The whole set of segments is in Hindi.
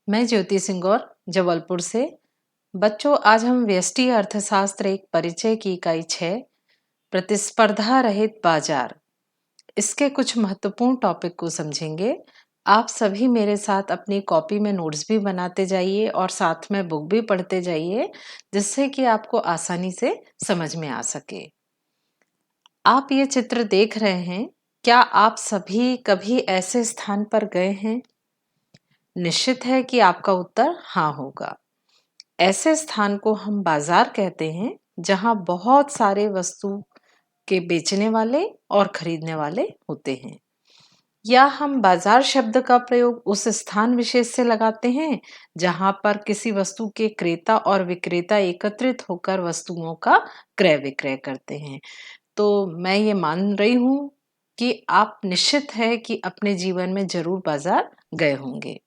मैं ज्योति सिंह गौर जबलपुर से। बच्चों, आज हम व्यष्टि अर्थशास्त्र एक परिचय की इकाई 6 प्रतिस्पर्धा रहित बाजार इसके कुछ महत्वपूर्ण टॉपिक को समझेंगे। आप सभी मेरे साथ अपनी कॉपी में नोट्स भी बनाते जाइए और साथ में बुक भी पढ़ते जाइए, जिससे कि आपको आसानी से समझ में आ सके। आप ये चित्र देख रहे हैं, क्या आप सभी कभी ऐसे स्थान पर गए हैं? निश्चित है कि आपका उत्तर हाँ होगा। ऐसे स्थान को हम बाजार कहते हैं, जहां बहुत सारे वस्तु के बेचने वाले और खरीदने वाले होते हैं। या हम बाजार शब्द का प्रयोग उस स्थान विशेष से लगाते हैं जहां पर किसी वस्तु के क्रेता और विक्रेता एकत्रित होकर वस्तुओं का क्रय विक्रय करते हैं। तो मैं ये मान रही हूं कि आप निश्चित है कि अपने जीवन में जरूर बाजार गए होंगे।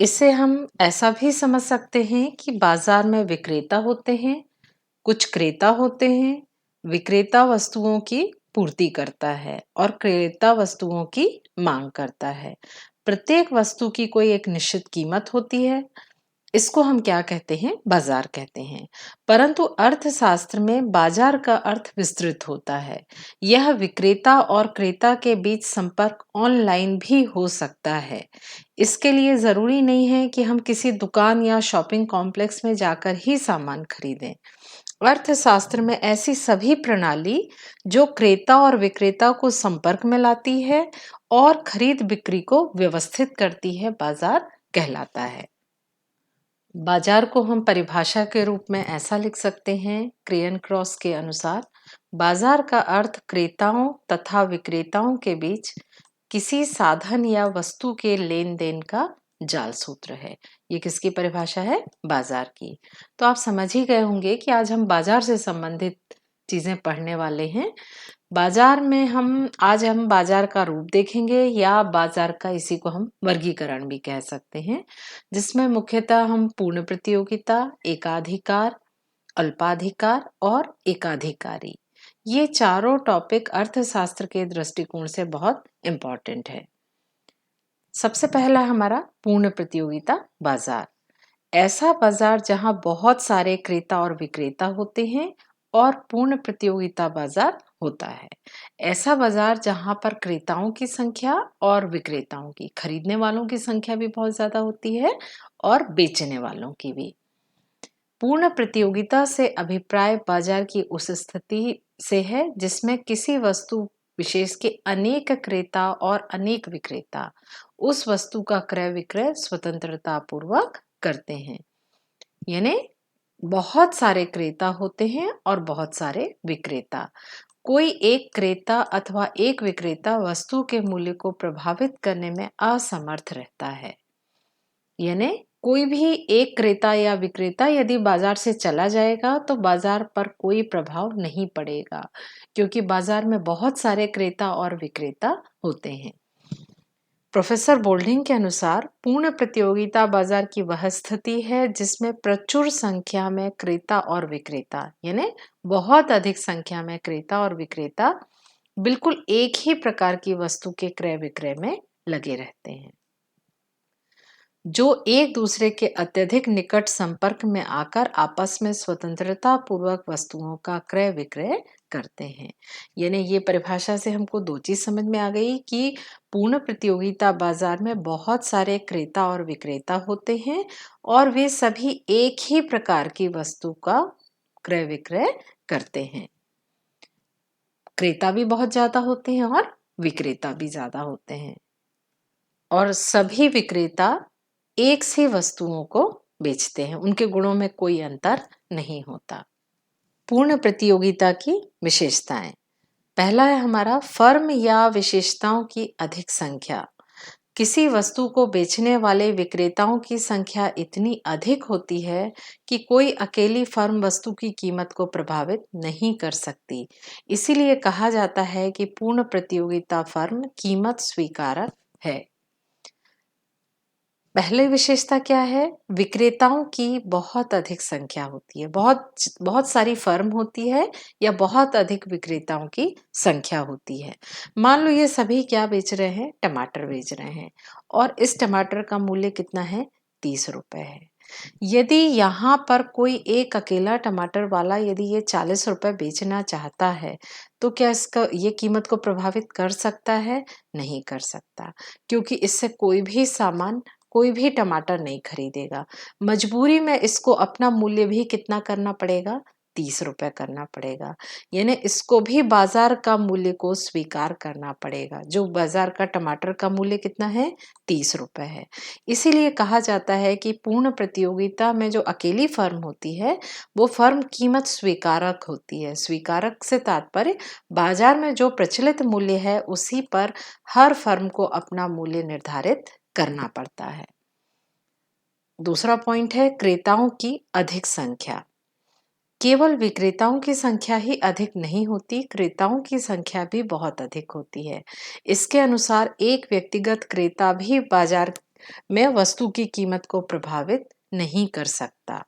इससे हम ऐसा भी समझ सकते हैं कि बाजार में विक्रेता होते हैं, कुछ क्रेता होते हैं। विक्रेता वस्तुओं की पूर्ति करता है और क्रेता वस्तुओं की मांग करता है। प्रत्येक वस्तु की कोई एक निश्चित कीमत होती है। इसको हम क्या कहते हैं? बाजार कहते हैं। परंतु अर्थशास्त्र में बाजार का अर्थ विस्तृत होता है। यह विक्रेता और क्रेता के बीच संपर्क ऑनलाइन भी हो सकता है। इसके लिए जरूरी नहीं है कि हम किसी दुकान या शॉपिंग कॉम्प्लेक्स में जाकर ही सामान खरीदें। अर्थशास्त्र में ऐसी सभी प्रणाली जो क्रेता और विक्रेता को संपर्क में लाती है और खरीद बिक्री को व्यवस्थित करती है, बाजार कहलाता है। बाजार को हम परिभाषा के रूप में ऐसा लिख सकते हैं, क्रेयन क्रॉस के अनुसार, बाजार का अर्थ क्रेताओं तथा विक्रेताओं के बीच किसी साधन या वस्तु के लेन देन का जाल सूत्र है। ये किसकी परिभाषा है? बाजार की। तो आप समझ ही गए होंगे कि आज हम बाजार से संबंधित चीजें पढ़ने वाले हैं। बाजार में आज हम बाजार का रूप देखेंगे, या बाजार का इसी को हम वर्गीकरण भी कह सकते हैं, जिसमें मुख्यतः हम पूर्ण प्रतियोगिता, एकाधिकार, अल्पाधिकार और एकाधिकारी, ये चारों टॉपिक अर्थशास्त्र के दृष्टिकोण से बहुत इंपॉर्टेंट है। सबसे पहला हमारा पूर्ण प्रतियोगिता बाजार। ऐसा बाजार जहां बहुत सारे क्रेता और विक्रेता होते हैं और पूर्ण प्रतियोगिता बाजार होता है। ऐसा बाजार जहां पर क्रेताओं की संख्या और विक्रेताओं की, खरीदने वालों की संख्या भी बहुत ज्यादा होती है और बेचने वालों की भी। पूर्ण प्रतियोगिता से अभिप्राय बाजार की उस स्थिति से है जिसमें किसी वस्तु विशेष के अनेक क्रेता और अनेक विक्रेता उस वस्तु का क्रय विक्रय स्वतंत्रता पूर्वक करते हैं। यानी बहुत सारे क्रेता होते हैं और बहुत सारे विक्रेता। कोई एक क्रेता अथवा एक विक्रेता वस्तु के मूल्य को प्रभावित करने में असमर्थ रहता है। यानी कोई भी एक क्रेता या विक्रेता यदि बाजार से चला जाएगा तो बाजार पर कोई प्रभाव नहीं पड़ेगा, क्योंकि बाजार में बहुत सारे क्रेता और विक्रेता होते हैं। प्रोफेसर बोल्डिंग के अनुसार पूर्ण प्रतियोगिता बाजार की वह स्थिति है जिसमें प्रचुर संख्या में क्रेता और विक्रेता, यानी बहुत अधिक संख्या में क्रेता और विक्रेता बिल्कुल एक ही प्रकार की वस्तु के क्रय विक्रय में लगे रहते हैं, जो एक दूसरे के अत्यधिक निकट संपर्क में आकर आपस में स्वतंत्रता पूर्वक वस्तुओं का क्रय विक्रय करते हैं। यानी ये परिभाषा से हमको दो चीज समझ में आ गई कि पूर्ण प्रतियोगिता बाजार में बहुत सारे क्रेता और विक्रेता होते हैं और वे सभी एक ही प्रकार की वस्तु का क्रय विक्रय करते हैं। क्रेता भी बहुत ज्यादा होते हैं और विक्रेता भी ज्यादा होते हैं, और सभी विक्रेता एक सी वस्तुओं को बेचते हैं, उनके गुणों में कोई अंतर नहीं होता। पूर्ण प्रतियोगिता की विशेषताएं। पहला है हमारा फर्म या विशेषताओं की अधिक संख्या। किसी वस्तु को बेचने वाले विक्रेताओं की संख्या इतनी अधिक होती है कि कोई अकेली फर्म वस्तु की कीमत को प्रभावित नहीं कर सकती। इसीलिए कहा जाता है कि पूर्ण प्रतियोगिता फर्म कीमत स्वीकारक है। पहले विशेषता क्या है? विक्रेताओं की बहुत अधिक संख्या होती है, बहुत बहुत सारी फर्म होती है या बहुत अधिक विक्रेताओं की संख्या होती है। मान लो ये सभी क्या बेच रहे हैं? टमाटर बेच रहे हैं और इस टमाटर का मूल्य कितना है? 30 रुपए है। यदि यहाँ पर कोई एक अकेला टमाटर वाला यदि ये 40 रुपए बेचना चाहता है, तो क्या इसका ये कीमत को प्रभावित कर सकता है? नहीं कर सकता, क्योंकि इससे कोई भी टमाटर नहीं खरीदेगा। मजबूरी में इसको अपना मूल्य भी कितना करना पड़ेगा? 30 रुपए करना पड़ेगा। यानी इसको भी बाजार का मूल्य को स्वीकार करना पड़ेगा। जो बाजार का टमाटर का मूल्य कितना है? 30 रुपए है। इसीलिए कहा जाता है कि पूर्ण प्रतियोगिता में जो अकेली फर्म होती है, वो फर्म कीमत स्वीकारक होती है। स्वीकारक से तात्पर्य बाजार में जो प्रचलित मूल्य है, उसी पर हर फर्म को अपना मूल्य निर्धारित करना पड़ता है। दूसरा पॉइंट है क्रेताओं की अधिक संख्या। केवल विक्रेताओं की संख्या ही अधिक नहीं होती, क्रेताओं की संख्या भी बहुत अधिक होती है। इसके अनुसार एक व्यक्तिगत क्रेता भी बाजार में वस्तु की कीमत को प्रभावित नहीं कर सकता।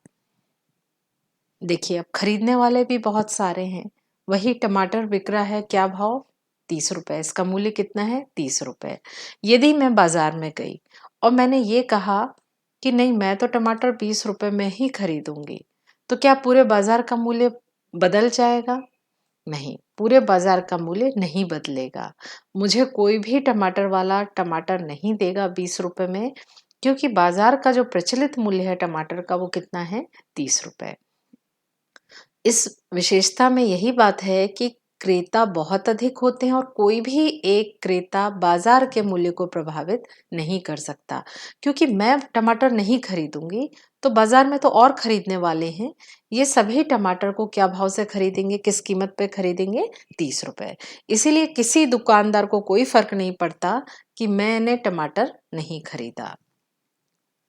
देखिए, अब खरीदने वाले भी बहुत सारे हैं। वही टमाटर बिक रहा है, क्या भाव? 30 रुपए। इसका मूल्य कितना है? 30 रुपए। यदि मैं बाजार में गई और मैंने ये कहा कि नहीं, मैं तो टमाटर 20 रुपए में ही खरीदूंगी, तो क्या पूरे बाजार का मूल्य बदल जाएगा? नहीं, पूरे बाजार का मूल्य नहीं बदलेगा। मुझे कोई भी टमाटर वाला टमाटर नहीं देगा 20 रुपए में, क्योंकि बाजार का जो प्रचलित मूल्य है टमाटर का, वो कितना है? 30 रुपए। इस विशेषता में यही बात है कि क्रेता बहुत अधिक होते हैं और कोई भी एक क्रेता बाजार के मूल्य को प्रभावित नहीं कर सकता, क्योंकि मैं टमाटर नहीं खरीदूंगी तो बाजार में तो और खरीदने वाले हैं। ये सभी टमाटर को क्या भाव से खरीदेंगे, किस कीमत पे खरीदेंगे? 30 रुपए। इसीलिए किसी दुकानदार को कोई फर्क नहीं पड़ता कि मैंने टमाटर नहीं खरीदा।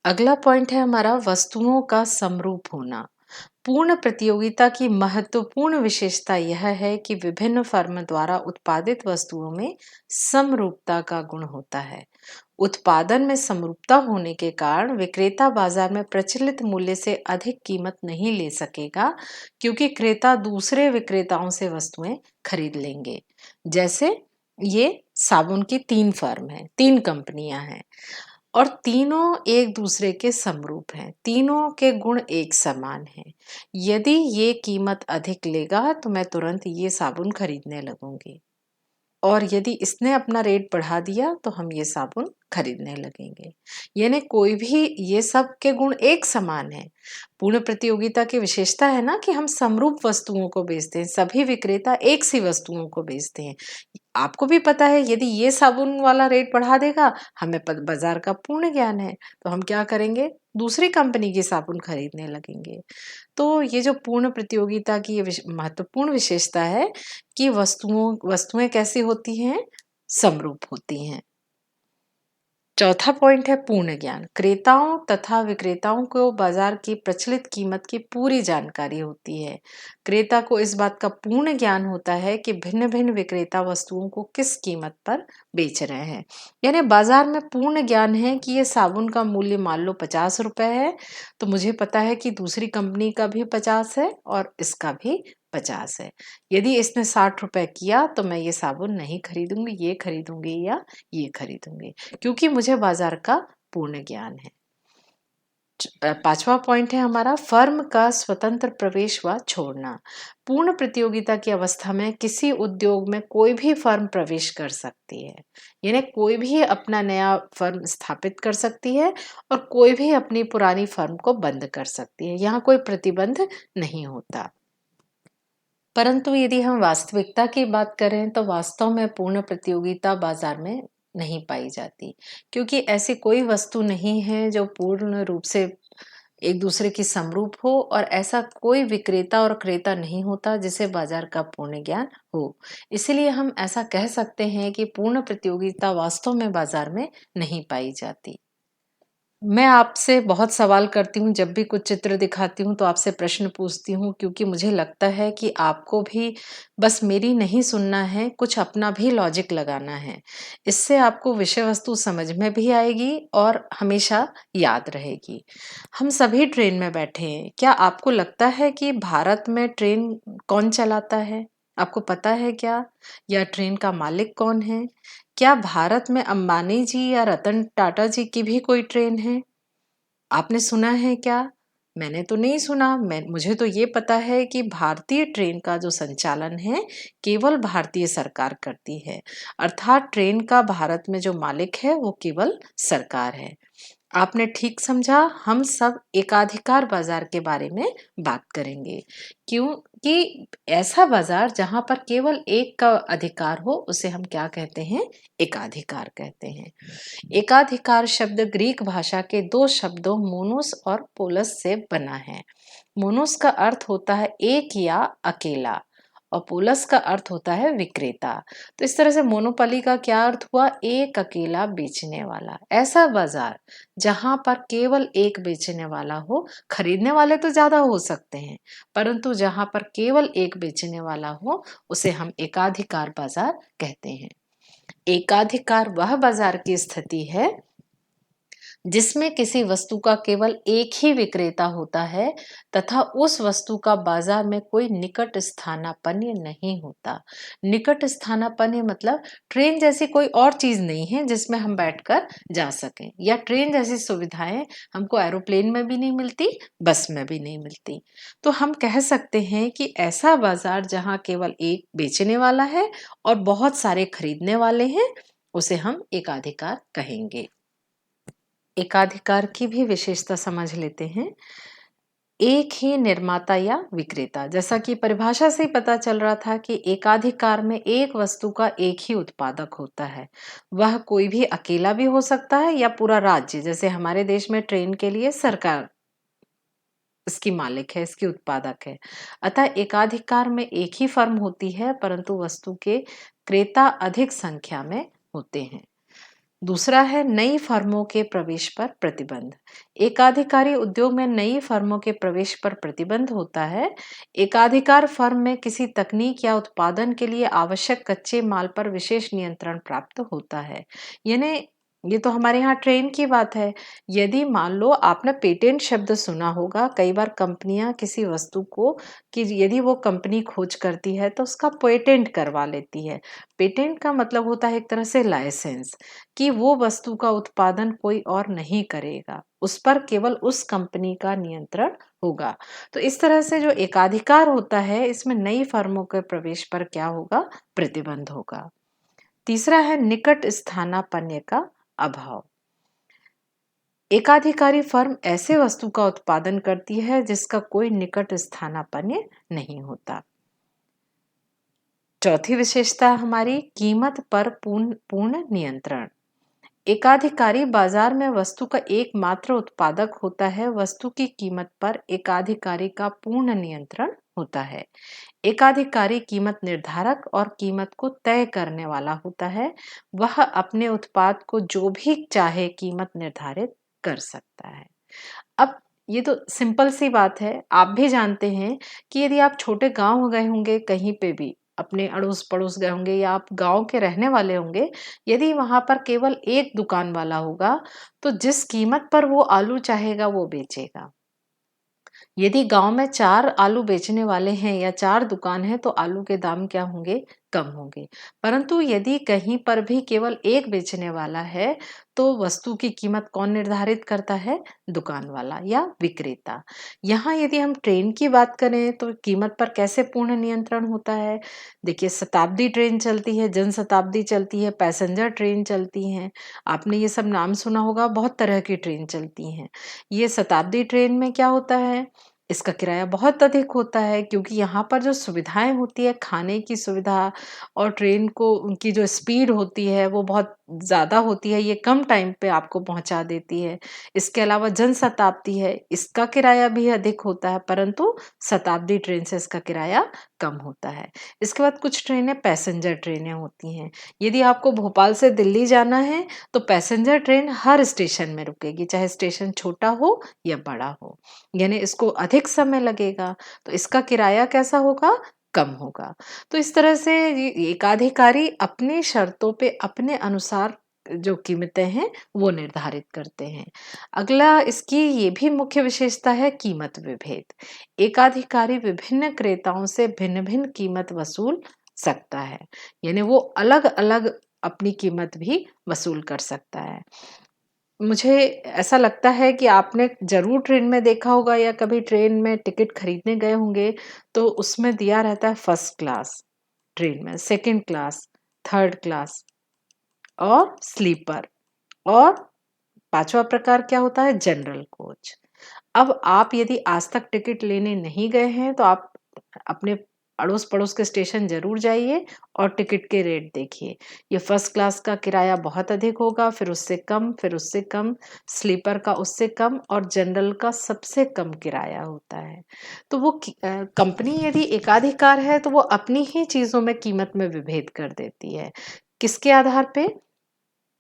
अगला पॉइंट है हमारा वस्तुओं का समरूप होना। पूर्ण प्रतियोगिता की महत्वपूर्ण विशेषता यह है कि विभिन्न फर्म द्वारा उत्पादित वस्तुओं में समरूपता का गुण होता है। उत्पादन में समरूपता होने के कारण विक्रेता बाजार में प्रचलित मूल्य से अधिक कीमत नहीं ले सकेगा, क्योंकि क्रेता दूसरे विक्रेताओं से वस्तुएं खरीद लेंगे। जैसे ये साबुन की 3 फर्म है, 3 कंपनियां हैं और तीनों एक दूसरे के समरूप हैं, तीनों के गुण एक समान हैं। यदि ये कीमत अधिक लेगा तो मैं तुरंत ये साबुन खरीदने लगूंगी, और यदि इसने अपना रेट बढ़ा दिया तो हम ये साबुन खरीदने लगेंगे। यानी कोई भी, ये सब के गुण एक समान है। पूर्ण प्रतियोगिता की विशेषता है ना कि हम समरूप वस्तुओं को बेचते हैं, सभी विक्रेता एक सी वस्तुओं को बेचते हैं। आपको भी पता है, यदि ये साबुन वाला रेट बढ़ा देगा, हमें बाजार का पूर्ण ज्ञान है, तो हम क्या करेंगे? दूसरी कंपनी की साबुन खरीदने लगेंगे। तो ये जो पूर्ण प्रतियोगिता की ये महत्वपूर्ण विशेषता है कि वस्तुएं कैसी होती हैं? समरूप होती हैं। चौथा पॉइंट है पूर्ण ज्ञान। क्रेताओं तथा विक्रेताओं को बाजार की प्रचलित कीमत की पूरी जानकारी होती है। क्रेता को इस बात का पूर्ण ज्ञान होता है कि भिन्न भिन्न विक्रेता वस्तुओं को किस कीमत पर बेच रहे हैं। यानी बाजार में पूर्ण ज्ञान है कि ये साबुन का मूल्य मान लो 50 रुपए है, तो मुझे पता है कि दूसरी कंपनी का भी 50 है और इसका भी 50 है। यदि इसने 60 रुपए किया तो मैं ये साबुन नहीं खरीदूंगी, ये खरीदूंगी या ये खरीदूंगी, क्योंकि मुझे बाजार का पूर्ण ज्ञान है। पांचवा पॉइंट है हमारा फर्म का स्वतंत्र प्रवेश व छोड़ना। पूर्ण प्रतियोगिता की अवस्था में किसी उद्योग में कोई भी फर्म प्रवेश कर सकती है। यानी कोई भी अपना नया फर्म स्थापित कर सकती है और कोई भी अपनी पुरानी फर्म को बंद कर सकती है। यहाँ कोई प्रतिबंध नहीं होता। परंतु यदि हम वास्तविकता की बात करें तो वास्तव में पूर्ण प्रतियोगिता बाजार में नहीं पाई जाती, क्योंकि ऐसी कोई वस्तु नहीं है जो पूर्ण रूप से एक दूसरे की समरूप हो, और ऐसा कोई विक्रेता और क्रेता नहीं होता जिसे बाजार का पूर्ण ज्ञान हो। इसलिए हम ऐसा कह सकते हैं कि पूर्ण प्रतियोगिता वास्तव में बाजार में नहीं पाई जाती। मैं आपसे बहुत सवाल करती हूँ, जब भी कुछ चित्र दिखाती हूँ तो आपसे प्रश्न पूछती हूँ, क्योंकि मुझे लगता है कि आपको भी बस मेरी नहीं सुनना है, कुछ अपना भी लॉजिक लगाना है। इससे आपको विषय वस्तु समझ में भी आएगी और हमेशा याद रहेगी। हम सभी ट्रेन में बैठे हैं, क्या आपको लगता है कि भारत में ट्रेन कौन चलाता है? आपको पता है क्या? या ट्रेन का मालिक कौन है? क्या भारत में अंबानी जी या रतन टाटा जी की भी कोई ट्रेन है? आपने सुना है क्या? मैंने तो नहीं सुना। मुझे तो ये पता है कि भारतीय ट्रेन का जो संचालन है केवल भारतीय सरकार करती है, अर्थात ट्रेन का भारत में जो मालिक है वो केवल सरकार है। आपने ठीक समझा, हम सब एकाधिकार बाजार के बारे में बात करेंगे, क्योंकि ऐसा बाजार जहां पर केवल एक का अधिकार हो उसे हम क्या कहते हैं? एकाधिकार कहते हैं। एकाधिकार शब्द ग्रीक भाषा के दो शब्दों मोनोस और पोलस से बना है। मोनोस का अर्थ होता है एक या अकेला, और पोलस का अर्थ होता है विक्रेता। तो इस तरह से मोनोपोली का क्या अर्थ हुआ? एक अकेला बेचने वाला। ऐसा बाजार जहां पर केवल एक बेचने वाला हो, खरीदने वाले तो ज्यादा हो सकते हैं, परंतु जहां पर केवल एक बेचने वाला हो उसे हम एकाधिकार बाजार कहते हैं। एकाधिकार वह बाजार की स्थिति है जिसमें किसी वस्तु का केवल एक ही विक्रेता होता है तथा उस वस्तु का बाजार में कोई निकट स्थानापन्न नहीं होता। निकट स्थानापन्न मतलब ट्रेन जैसी कोई और चीज नहीं है जिसमें हम बैठकर जा सकें, या ट्रेन जैसी सुविधाएं हमको एरोप्लेन में भी नहीं मिलती, बस में भी नहीं मिलती। तो हम कह सकते हैं कि ऐसा बाजार जहां केवल एक बेचने वाला है और बहुत सारे खरीदने वाले हैं, उसे हम एकाधिकार कहेंगे। एकाधिकार की भी विशेषता समझ लेते हैं। एक ही निर्माता या विक्रेता, जैसा कि परिभाषा से ही पता चल रहा था कि एकाधिकार में एक वस्तु का एक ही उत्पादक होता है। वह कोई भी अकेला भी हो सकता है या पूरा राज्य, जैसे हमारे देश में ट्रेन के लिए सरकार इसकी मालिक है, इसकी उत्पादक है। अतः एकाधिकार में एक ही फर्म होती है, परंतु वस्तु के क्रेता अधिक संख्या में होते हैं। दूसरा है नई फर्मों के प्रवेश पर प्रतिबंध। एकाधिकारी उद्योग में नई फर्मों के प्रवेश पर प्रतिबंध होता है। एकाधिकार फर्म में किसी तकनीक या उत्पादन के लिए आवश्यक कच्चे माल पर विशेष नियंत्रण प्राप्त होता है। यानी ये तो हमारे यहाँ ट्रेन की बात है। यदि मान लो आपने पेटेंट शब्द सुना होगा, कई बार कंपनियां किसी वस्तु को, कि यदि वो कंपनी खोज करती है तो उसका पेटेंट करवा लेती है। पेटेंट का मतलब होता है एक तरह से लाइसेंस, कि वो वस्तु का उत्पादन कोई और नहीं करेगा, उस पर केवल उस कंपनी का नियंत्रण होगा। तो इस तरह से जो एकाधिकार होता है इसमें नई फर्मों के प्रवेश पर क्या होगा? प्रतिबंध होगा। तीसरा है निकट स्थानापन्न का अभाव। एकाधिकारी फर्म ऐसे वस्तु का उत्पादन करती है जिसका कोई निकट स्थानापन्न नहीं होता। चौथी विशेषता हमारी कीमत पर पूर्ण नियंत्रण। एकाधिकारी बाजार में वस्तु का एकमात्र उत्पादक होता है। वस्तु की कीमत पर एकाधिकारी का पूर्ण नियंत्रण होता है। एकाधिकारी कीमत निर्धारक और कीमत को तय करने वाला होता है। वह अपने उत्पाद को जो भी चाहे कीमत निर्धारित कर सकता है। अब ये तो सिंपल सी बात है, आप भी जानते हैं कि यदि आप छोटे गांव गए होंगे, कहीं पे भी अपने अड़ोस पड़ोस गए होंगे या आप गांव के रहने वाले होंगे, यदि वहां पर केवल एक दुकान वाला होगा तो जिस कीमत पर वो आलू चाहेगा वो बेचेगा। यदि गांव में चार आलू बेचने वाले हैं या चार दुकान है तो आलू के दाम क्या होंगे? कम होंगे। परंतु यदि कहीं पर भी केवल एक बेचने वाला है तो वस्तु की कीमत कौन निर्धारित करता है? दुकान वाला या विक्रेता। यहाँ यदि हम ट्रेन की बात करें तो कीमत पर कैसे पूर्ण नियंत्रण होता है? देखिए, शताब्दी ट्रेन चलती है, जनशताब्दी चलती है, पैसेंजर ट्रेन चलती हैं। आपने ये सब नाम सुना होगा, बहुत तरह की ट्रेन चलती हैं। ये शताब्दी ट्रेन में क्या होता है? इसका किराया बहुत अधिक होता है, क्योंकि यहाँ पर जो सुविधाएं होती है, खाने की सुविधा और ट्रेन को उनकी जो स्पीड होती है वो बहुत ज़्यादा होती है, ये कम टाइम पे आपको पहुँचा देती है। इसके अलावा जनशताब्दी है, इसका किराया भी अधिक होता है, परंतु शताब्दी ट्रेन से इसका किराया कम होता है। इसके बाद कुछ ट्रेनें पैसेंजर ट्रेनें होती हैं। यदि आपको भोपाल से दिल्ली जाना है तो पैसेंजर ट्रेन हर स्टेशन में रुकेगी, चाहे स्टेशन छोटा हो या बड़ा हो, यानी इसको अधिक समय लगेगा, तो इसका किराया कैसा होगा? कम होगा। तो इस तरह से ये एकाधिकारी अपनी शर्तों पे अपने अनुसार जो कीमतें हैं वो निर्धारित करते हैं। अगला इसकी ये भी मुख्य विशेषता है कीमत विभेद। एकाधिकारी विभिन्न क्रेताओं से भिन्न-भिन्न कीमत वसूल सकता है, यानी वो अलग-अलग अपनी कीमत भी वसूल कर सकता है। मुझे ऐसा लगता है कि आपने ज़रूर ट्रेन में देखा होगा या कभी ट्रेन में टिकट खरीदने गए होंगे, तो उसमें दिया रहता है फर्स्ट क्लास ट्रेन में, सेकंड क्लास, थर्ड क्लास और स्लीपर, और पाँचवा प्रकार क्या होता है? General coach. अब आप यदि आज तक टिकट लेने नहीं गए हैं तो आप अपने अड़ोस-पड़ोस के स्टेशन ज़रूर जाइए और टिकट के रेट देखिए। ये फर्स्ट क्लास का किराया बहुत अधिक होगा, फिर उससे कम, फिर उससे कम, स्लीपर का उससे कम और जनरल का सबसे कम किराया होता है। तो वो कंपनी यदि एकाधिकार है तो वो अपनी ही चीज़ों में कीमत में विभेद कर देती है। किसके आधार पे?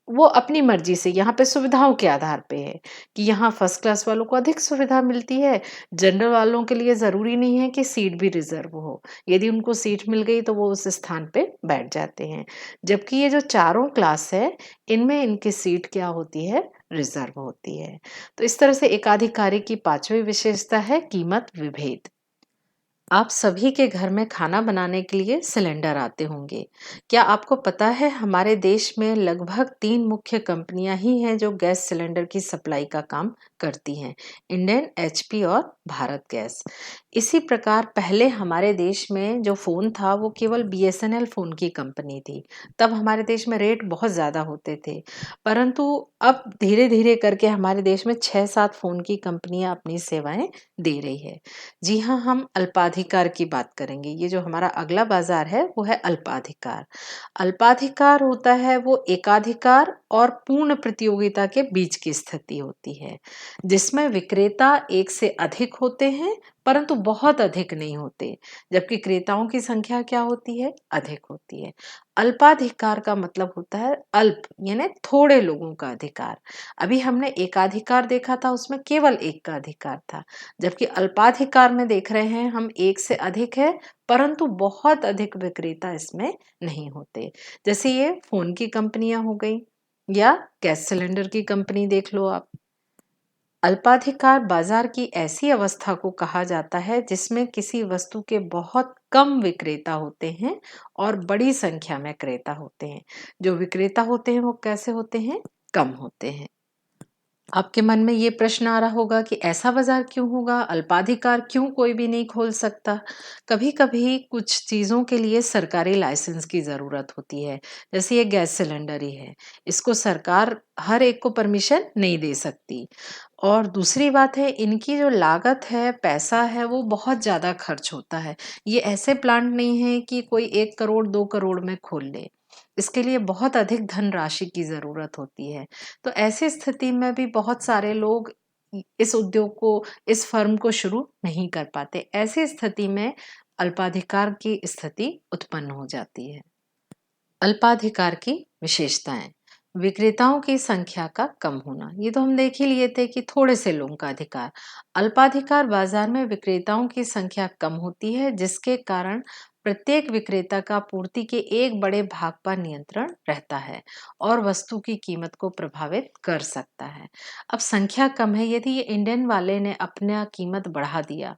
वो अपनी मर्ज़ी से, यहाँ पे सुविधाओं के आधार पे है कि यहाँ फर्स्ट क्लास वालों को अधिक सुविधा मिलती है, जनरल वालों के लिए ज़रूरी नहीं है कि सीट भी रिज़र्व हो। यदि उनको सीट मिल गई तो वो उस स्थान पे बैठ जाते हैं। जबकि ये जो चारों क्लास है, इनमें इनकी सीट क्या होती है? रिज़र्व होती है। तो इस तरह से एकाधिकारी की 5वीं विशेषता है कीमत विभेद। आप सभी के घर में खाना बनाने के लिए सिलेंडर आते होंगे। क्या आपको पता है हमारे देश में लगभग 3 मुख्य कंपनियां ही हैं जो गैस सिलेंडर की सप्लाई का काम करती हैं, इंडेन, एचपी और भारत गैस। इसी प्रकार पहले हमारे देश में जो फ़ोन था वो केवल बीएसएनएल फ़ोन की कंपनी थी। तब हमारे देश में रेट बहुत ज़्यादा होते थे। परंतु अब धीरे-धीरे करके हमारे देश में 6-7 फ़ोन की कंपनियां अपनी सेवाएं दे रही है। जी हाँ, हम अल्पाधिकार की बात करेंगे। ये जो हमारा अगला बाज़ार है, वो है अल्पाधिकार। अल्पाधिकार होता है वो एकाधिकार और पूर्ण प्रतियोगिता के बीच की स्थिति होती है, जिसमें विक्रेता एक से अधिक होते हैं, परंतु बहुत अधिक नहीं होते, जबकि क्रेताओं की संख्या क्या होती है? अधिक होती है। अल्पाधिकार का मतलब होता है अल्प, यानी थोड़े लोगों का अधिकार। अभी हमने एकाधिकार देखा था, उसमें केवल एक का अधिकार था। जबकि अल्पाधिकार में देख रहे हैं हम एक से अधिक है, परंतु बहुत अधिक विक्रेता इसमें नहीं होते। जैसे ये फ़ोन की कंपनियां हो गई या गैस सिलेंडर की कंपनी देख लो आप। अल्पाधिकार बाजार की ऐसी अवस्था को कहा जाता है जिसमें किसी वस्तु के बहुत कम विक्रेता होते हैं और बड़ी संख्या में क्रेता होते हैं। जो विक्रेता होते हैं वो कैसे होते हैं? कम होते हैं। आपके मन में ये प्रश्न आ रहा होगा कि ऐसा बाजार क्यों होगा? अल्पाधिकार क्यों कोई भी नहीं खोल सकता? कभी-कभी कुछ चीज़ों के लिए सरकारी लाइसेंस की ज़रूरत होती है। जैसे ये गैस सिलेंडर ही है। इसको सरकार हर एक को परमिशन नहीं दे सकती। और दूसरी बात है, इनकी जो लागत है, पैसा है, वो बहुत ज़्यादा खर्च होता है। ये ऐसे प्लांट नहीं है कि कोई 1 करोड़ 2 करोड़ में खोल ले। इसके लिए बहुत अधिक धनराशि की ज़रूरत होती है। तो ऐसी स्थिति में भी बहुत सारे लोग इस उद्योग को, इस फर्म को शुरू नहीं कर पाते। ऐसी स्थिति में अल्पाधिकार की स्थिति उत्पन्न हो जाती है। अल्पाधिकार की विशेषताएं। विक्रेताओं की संख्या का कम होना, ये तो हम देख ही लिए थे कि थोड़े से लोगों का अधिकार। अल्पाधिकार बाजार में विक्रेताओं की संख्या कम होती है, जिसके कारण प्रत्येक विक्रेता का पूर्ति के एक बड़े भाग पर नियंत्रण रहता है और वस्तु की कीमत को प्रभावित कर सकता है। अब संख्या कम है, यदि ये इंडियन वाले ने अपना कीमत बढ़ा दिया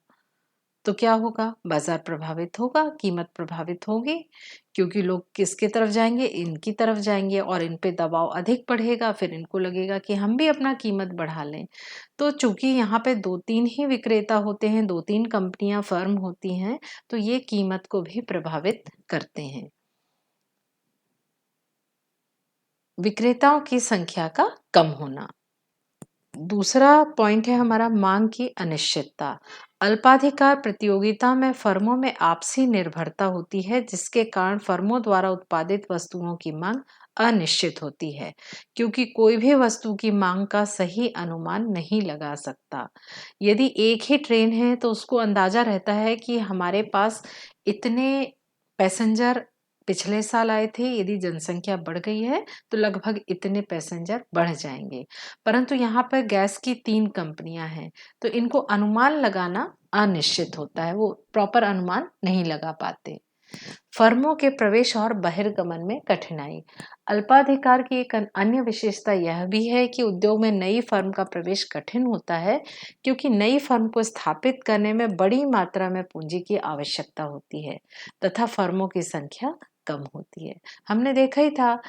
तो क्या होगा? बाजार प्रभावित होगा, कीमत प्रभावित होगी, क्योंकि लोग किसकी तरफ जाएंगे? इनकी तरफ जाएंगे और इन पे दबाव अधिक बढ़ेगा। फिर इनको लगेगा कि हम भी अपना कीमत बढ़ा लें। तो चूंकि यहाँ पे 2-3 ही विक्रेता होते हैं, 2-3 कंपनियां, फर्म होती हैं, तो ये कीमत को भी प्रभावित करते हैं। विक्रेताओं की संख्या का कम होना। दूसरा पॉइंट है हमारा मांग की अनिश्चितता। अल्पाधिकार प्रतियोगिता में फर्मों में आपसी निर्भरता होती है, जिसके कारण फर्मों द्वारा उत्पादित वस्तुओं की मांग अनिश्चित होती है, क्योंकि कोई भी वस्तु की मांग का सही अनुमान नहीं लगा सकता। यदि एक ही ट्रेन है तो उसको अंदाजा रहता है कि हमारे पास इतने पैसेंजर पिछले साल आए थे, यदि जनसंख्या बढ़ गई है तो लगभग इतने पैसेंजर बढ़ जाएंगे। परंतु यहाँ पर गैस की 3 कंपनियां हैं, तो इनको अनुमान लगाना अनिश्चित होता है, वो प्रॉपर अनुमान नहीं लगा पाते। फर्मों के प्रवेश और बहिर्गमन में कठिनाई। अल्पाधिकार की एक अन्य विशेषता यह भी है कि उद्योग में नई फर्म का प्रवेश कठिन होता है, क्योंकि नई फर्म को स्थापित करने में बड़ी मात्रा में पूंजी की आवश्यकता होती है तथा फर्मों की संख्या कम होती है। हमने देखा ही था,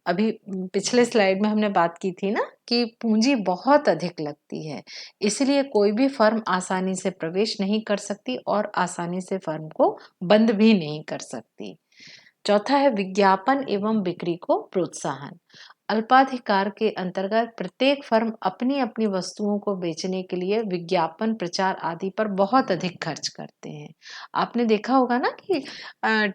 अभी पिछले स्लाइड में हमने बात की थी ना कि पूंजी बहुत अधिक लगती है, इसलिए कोई भी फर्म आसानी से प्रवेश नहीं कर सकती और आसानी से फर्म को बंद भी नहीं कर सकती। चौथा है विज्ञापन एवं बिक्री को प्रोत्साहन। अल्पाधिकार के अंतर्गत प्रत्येक फर्म अपनी अपनी वस्तुओं को बेचने के लिए विज्ञापन, प्रचार आदि पर बहुत अधिक खर्च करते हैं। आपने देखा होगा ना कि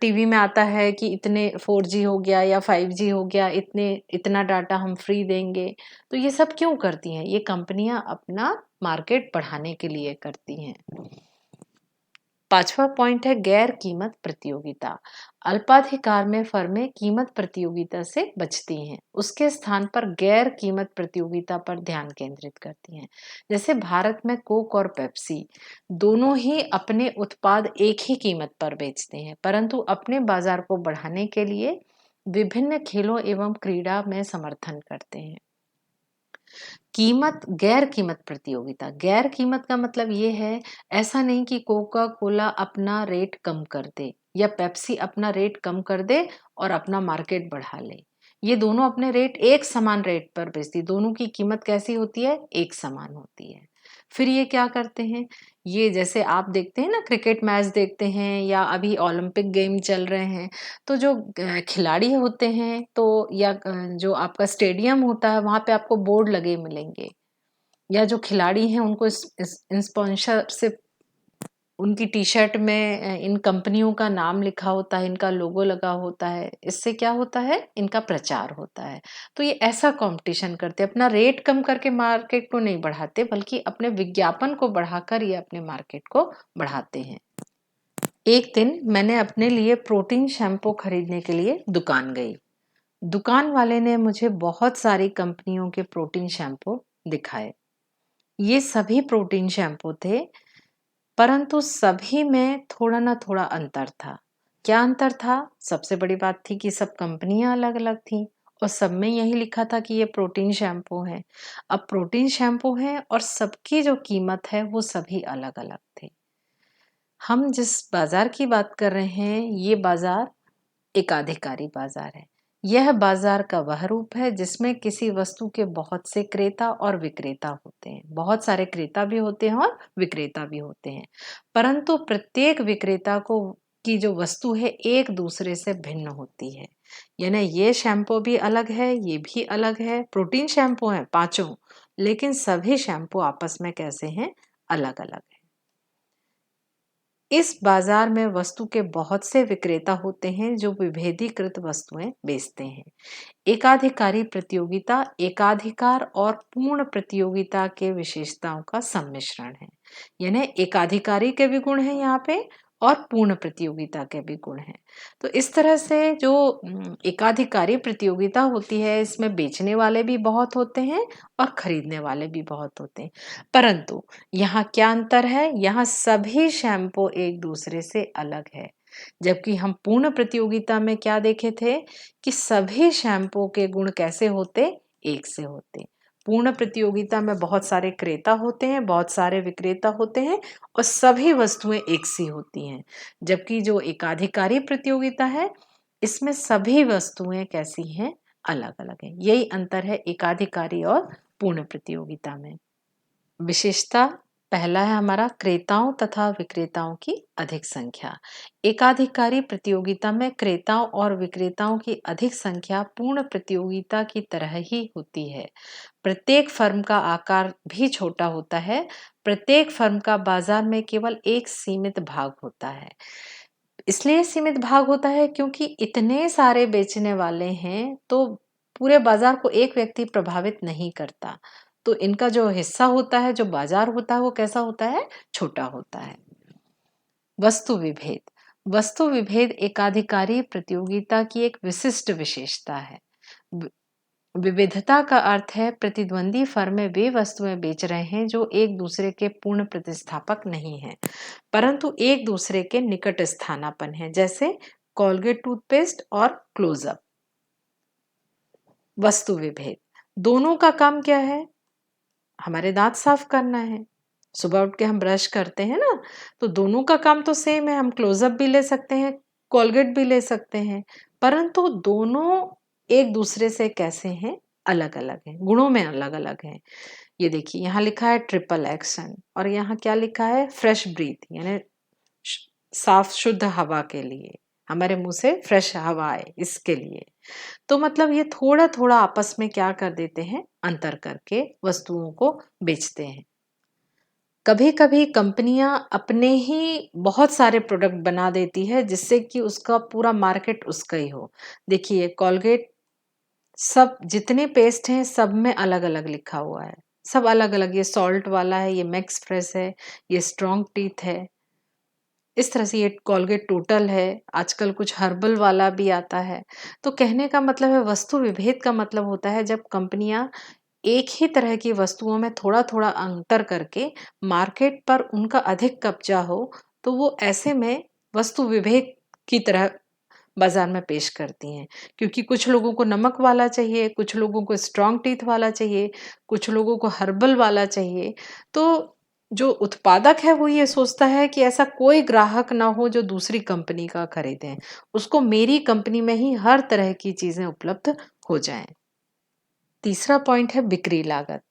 टीवी में आता है कि इतने 4G हो गया या 5G हो गया, इतना डाटा हम फ्री देंगे। तो ये सब क्यों करती हैं? ये कंपनियां अपना मार्केट बढ़ाने के लिए करती हैं। 5वां पॉइंट है गैर कीमत प्रतियोगिता। अल्पाधिकार में फर्में कीमत प्रतियोगिता से बचती हैं, उसके स्थान पर गैर कीमत प्रतियोगिता पर ध्यान केंद्रित करती हैं। जैसे भारत में कोक और पेप्सी दोनों ही अपने उत्पाद एक ही कीमत पर बेचते हैं, परंतु अपने बाजार को बढ़ाने के लिए विभिन्न खेलों एवं क्रीड़ा में समर्थन करते हैं। कीमत, गैर कीमत प्रतियोगिता। गैर कीमत का मतलब ये है, ऐसा नहीं कि कोका कोला अपना रेट कम कर दे या पेप्सी अपना रेट कम कर दे और अपना मार्केट बढ़ा ले। ये दोनों अपने रेट एक समान रेट पर बेचती, दोनों की कीमत कैसी होती है? एक समान होती है। फिर ये क्या करते हैं, ये जैसे आप देखते हैं ना, क्रिकेट मैच देखते हैं या अभी ओलंपिक गेम चल रहे हैं, तो जो खिलाड़ी होते हैं तो या जो आपका स्टेडियम होता है वहाँ पे आपको बोर्ड लगे मिलेंगे, या जो खिलाड़ी हैं उनको स्पॉन्सरशिप, उनकी टी शर्ट में इन कंपनियों का नाम लिखा होता है, इनका लोगो लगा होता है। इससे क्या होता है? इनका प्रचार होता है। तो ये ऐसा कंपटीशन करते हैं, अपना रेट कम करके मार्केट को नहीं बढ़ाते, बल्कि अपने विज्ञापन को बढ़ाकर ये अपने मार्केट को बढ़ाते हैं। एक दिन मैंने अपने लिए प्रोटीन शैम्पू खरीदने के लिए दुकान गई। दुकान वाले ने मुझे बहुत सारी कंपनियों के प्रोटीन शैम्पू दिखाए। ये सभी प्रोटीन शैम्पू थे, परंतु सभी में थोड़ा ना थोड़ा अंतर था। क्या अंतर था? सबसे बड़ी बात थी कि सब कंपनियां अलग अलग थी और सब में यही लिखा था कि ये प्रोटीन शैम्पू है। अब प्रोटीन शैम्पू है और सबकी जो कीमत है वो सभी अलग अलग थे। हम जिस बाजार की बात कर रहे हैं, ये बाजार एकाधिकारी बाजार है। यह बाजार का वह रूप है जिसमें किसी वस्तु के बहुत से क्रेता और विक्रेता होते हैं। बहुत सारे क्रेता भी होते हैं और विक्रेता भी होते हैं, परंतु प्रत्येक विक्रेता को की जो वस्तु है एक दूसरे से भिन्न होती है। यानी ये शैम्पू भी अलग है, ये भी अलग है। प्रोटीन शैम्पू है पांचों, लेकिन सभी शैम्पू आपस में कैसे हैं? अलग अलग है। इस बाजार में वस्तु के बहुत से विक्रेता होते हैं जो विभेदीकृत वस्तुएं बेचते हैं। एकाधिकारी प्रतियोगिता एकाधिकार और पूर्ण प्रतियोगिता के विशेषताओं का सम्मिश्रण है। यानी एकाधिकारी के भी गुण हैं यहाँ पे और पूर्ण प्रतियोगिता के भी गुण हैं। तो इस तरह से जो एकाधिकारी प्रतियोगिता होती है, इसमें बेचने वाले भी बहुत होते हैं और खरीदने वाले भी बहुत होते हैं। परंतु यहाँ क्या अंतर है? यहाँ सभी शैम्पू एक दूसरे से अलग है। जबकि हम पूर्ण प्रतियोगिता में क्या देखे थे कि सभी शैम्पू के गुण कैसे होते? एक से होते। पूर्ण प्रतियोगिता में बहुत सारे क्रेता होते हैं, बहुत सारे विक्रेता होते हैं और सभी वस्तुएं एक सी होती हैं। जबकि जो एकाधिकारी प्रतियोगिता है, इसमें सभी वस्तुएं कैसी हैं? अलग अलग हैं। यही अंतर है एकाधिकारी और पूर्ण प्रतियोगिता में। विशेषता पहला है हमारा क्रेताओं तथा विक्रेताओं की अधिक संख्या। एकाधिकारी प्रतियोगिता में क्रेताओं और विक्रेताओं की अधिक संख्या पूर्ण प्रतियोगिता की तरह ही होती है। प्रत्येक फर्म का आकार भी छोटा होता है। प्रत्येक फर्म का बाजार में केवल एक सीमित भाग होता है। इसलिए सीमित भाग होता है क्योंकि इतने सारे बेचने वाले हैं, तो पूरे बाजार को एक व्यक्ति प्रभावित नहीं करता। तो इनका जो हिस्सा होता है, जो बाजार होता है, वो कैसा होता है? छोटा होता है। वस्तु विभेद। वस्तु विभेद एकाधिकारी प्रतियोगिता की एक विशिष्ट विशेषता है। विविधता का अर्थ है प्रतिद्वंदी फर्में वे वस्तुएं बेच रहे हैं जो एक दूसरे के पूर्ण प्रतिस्थापक नहीं हैं, परंतु एक दूसरे के निकट स्थानापन्न है, जैसे कोलगेट टूथपेस्ट और क्लोजअप। वस्तु विभेद, दोनों का काम क्या है? हमारे दांत साफ करना है। सुबह उठ के हम ब्रश करते हैं ना, तो दोनों का काम तो सेम है। हम क्लोजअप भी ले सकते हैं, कोलगेट भी ले सकते हैं, परंतु दोनों एक दूसरे से कैसे हैं? अलग अलग हैं, गुणों में अलग अलग हैं। ये देखिए, यहाँ लिखा है ट्रिपल एक्शन और यहाँ क्या लिखा है? फ्रेश ब्रीथ, यानी साफ शुद्ध हवा के लिए, हमारे मुंह से फ्रेश हवा आए इसके लिए। तो मतलब ये थोड़ा थोड़ा आपस में क्या कर देते हैं? अंतर करके वस्तुओं को बेचते हैं। कभी कभी कंपनियां अपने ही बहुत सारे प्रोडक्ट बना देती है जिससे कि उसका पूरा मार्केट उसका ही हो। देखिए, कोलगेट, सब जितने पेस्ट हैं सब में अलग अलग लिखा हुआ है, सब अलग अलग। ये सॉल्ट वाला है, ये मैक्स फ्रेश है, ये स्ट्रॉन्ग टीथ है, इस तरह से ये कोलगेट टोटल है, आजकल कुछ हर्बल वाला भी आता है। तो कहने का मतलब है, वस्तु विभेद का मतलब होता है जब कंपनियां एक ही तरह की वस्तुओं में थोड़ा थोड़ा अंतर करके मार्केट पर उनका अधिक कब्जा हो, तो वो ऐसे में वस्तु विभेद की तरह बाजार में पेश करती हैं। क्योंकि कुछ लोगों को नमक वाला चाहिए, कुछ लोगों को स्ट्रॉन्ग टीथ वाला चाहिए, कुछ लोगों को हर्बल वाला चाहिए। तो जो उत्पादक है वो ये सोचता है कि ऐसा कोई ग्राहक ना हो जो दूसरी कंपनी का खरीदें, उसको मेरी कंपनी में ही हर तरह की चीजें उपलब्ध हो जाएं। तीसरा पॉइंट है बिक्री लागत।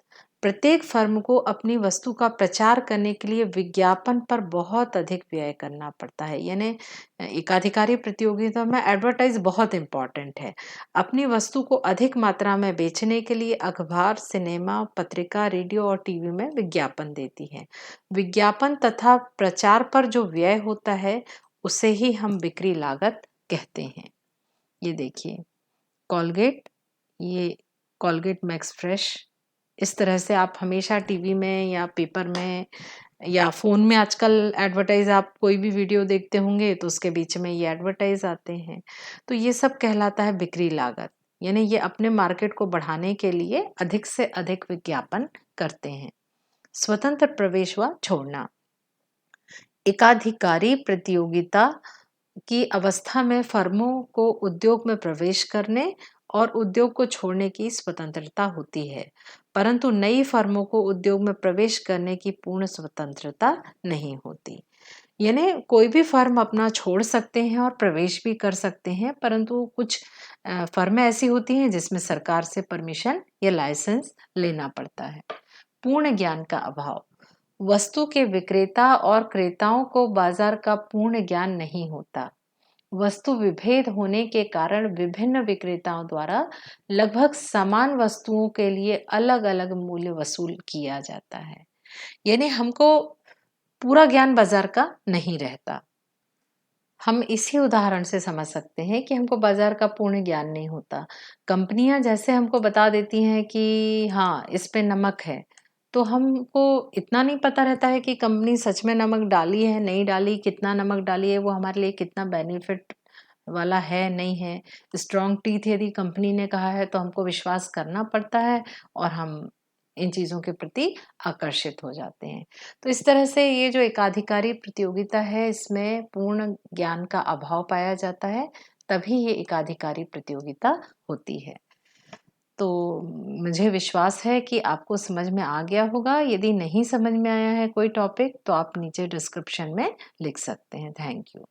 प्रत्येक फर्म को अपनी वस्तु का प्रचार करने के लिए विज्ञापन पर बहुत अधिक व्यय करना पड़ता है। यानी एकाधिकारी प्रतियोगिता में एडवर्टाइज बहुत इंपॉर्टेंट है। अपनी वस्तु को अधिक मात्रा में बेचने के लिए अखबार, सिनेमा, पत्रिका, रेडियो और टीवी में विज्ञापन देती है। विज्ञापन तथा प्रचार पर जो व्यय होता है उसे ही हम बिक्री लागत कहते हैं। ये देखिए, कोलगेट, ये कोलगेट मैक्स फ्रेश, इस तरह से आप हमेशा टीवी में या पेपर में या फोन में आजकल एडवर्टाइज, आप कोई भी वीडियो देखते होंगे तो उसके बीच में ये एडवर्टाइज आते हैं। तो ये सब कहलाता है बिक्री लागत। यानी ये अपने मार्केट को बढ़ाने के लिए अधिक से अधिक विज्ञापन करते हैं। स्वतंत्र प्रवेश व छोड़ना। एकाधिकारी प्रतियोगिता की अवस्था में फर्मों को उद्योग में प्रवेश करने और उद्योग को छोड़ने की स्वतंत्रता होती है, परंतु नई फर्मों को उद्योग में प्रवेश करने की पूर्ण स्वतंत्रता नहीं होती। यानी कोई भी फर्म अपना छोड़ सकते हैं और प्रवेश भी कर सकते हैं, परंतु कुछ फर्में ऐसी होती हैं जिसमें सरकार से परमिशन या लाइसेंस लेना पड़ता है। पूर्ण ज्ञान का अभाव। वस्तु के विक्रेता और क्रेताओं को बाजार का पूर्ण ज्ञान नहीं होता। वस्तु विभेद होने के कारण विभिन्न विक्रेताओं द्वारा लगभग समान वस्तुओं के लिए अलग अलग मूल्य वसूल किया जाता है। यानी हमको पूरा ज्ञान बाजार का नहीं रहता। हम इसी उदाहरण से समझ सकते हैं कि हमको बाजार का पूर्ण ज्ञान नहीं होता। कंपनियां जैसे हमको बता देती हैं कि हाँ, इस पे नमक है, तो हमको इतना नहीं पता रहता है कि कंपनी सच में नमक डाली है, नहीं डाली, कितना नमक डाली है, वो हमारे लिए कितना बेनिफिट वाला है, नहीं है। स्ट्रॉन्ग टीथ यदि कंपनी ने कहा है तो हमको विश्वास करना पड़ता है और हम इन चीज़ों के प्रति आकर्षित हो जाते हैं। तो इस तरह से ये जो एकाधिकारी प्रतियोगिता है, इसमें पूर्ण ज्ञान का अभाव पाया जाता है, तभी ये एकाधिकारी प्रतियोगिता होती है। तो मुझे विश्वास है कि आपको समझ में आ गया होगा। यदि नहीं समझ में आया है कोई टॉपिक तो आप नीचे डिस्क्रिप्शन में लिख सकते हैं। Thank you.